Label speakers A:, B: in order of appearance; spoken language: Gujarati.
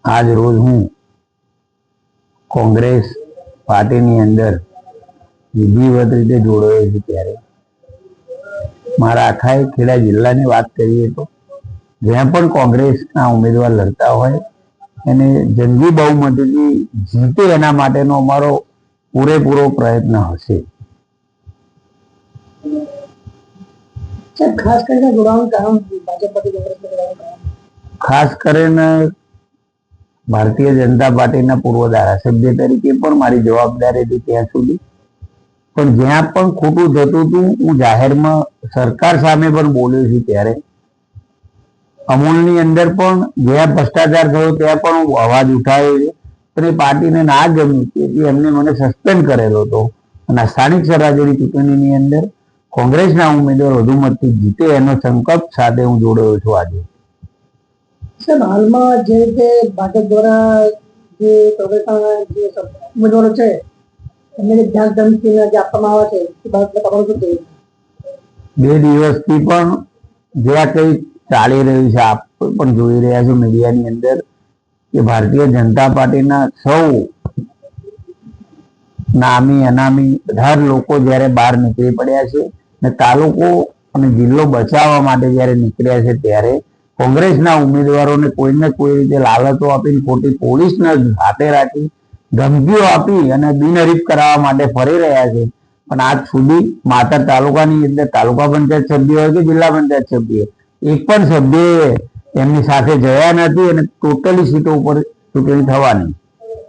A: આજ રોજ હું કોંગ્રેસ પાર્ટીની અંદર વિધિવત રીતે જોડાયો છું ત્યારે મારા આખા ખેડા જિલ્લાની વાત કરીએ તો જ્યાં પણ કોંગ્રેસના ઉમેદવાર લડતા હોય એને જંગી બહુમતીથી જીતે એના માટેનો અમારો પૂરેપૂરો પ્રયત્ન હશે. ખાસ કરીને ભારતીય જનતા પાર્ટીના પૂર્વ ધારાસભ્ય તરીકે પણ મારી જવાબદારી હતી ત્યાં સુધી, પણ જ્યાં પણ ખોટું થતું હતું હું જાહેરમાં સરકાર સામે પણ બોલ્યો છું. ત્યારે અમૂલની અંદર પણ જ્યાં ભ્રષ્ટાચાર થયો ત્યાં પણ હું અવાજ ઉઠાવ્યો છે, પણ એ પાર્ટીને ના ગમ્યું તેથી એમને મને સસ્પેન્ડ કરેલો હતો. અને સ્થાનિક સ્વરાજ્યની ચૂંટણીની અંદર કોંગ્રેસના ઉમેદવાર વધુ મતથી જીતે એનો સંકલ્પ સાથે હું જોડાયો છું. આજે
B: સાહેબ, હાલમાં જે રીતે ભાજપ દ્વારા જે કોંગ્રેસના જે ઉમેદવારો છે એમને જે ધ્યાન ધમકીને જે આપવામાં આવે છે એ બાબતે તમારું શું કહેવું?
A: 2 દિવસથી પણ જે આ કંઈ ચાલી રહ્યું છે આપ પણ જોઈ રહ્યા છો મીડિયાની અંદર કે ભારતીય જનતા પાર્ટીના સૌ નામી અનામી બધા લોકો જ્યારે બહાર નીકળી પડ્યા છે ને તાલુકો અને જિલ્લો બચાવવા માટે જ્યારે નીકળ્યા છે ત્યારે કોંગ્રેસના ઉમેદવારોને કોઈને કોઈ રીતે લાલચો આપીને ખોટી પોલીસને હાથે રાખી ધમકીઓ આપી અને બિનહરીફ કરાવવા માટે ફરી રહ્યા છે. પણ આજ સુધી માત્ર તાલુકાની અંદર તાલુકા પંચાયત સભ્ય હોય કે જિલ્લા પંચાયત સભ્ય એક પણ સભ્ય એમની સાથે જયા નથી અને ટોટલી સીટો ઉપર ચૂંટણી થવાની.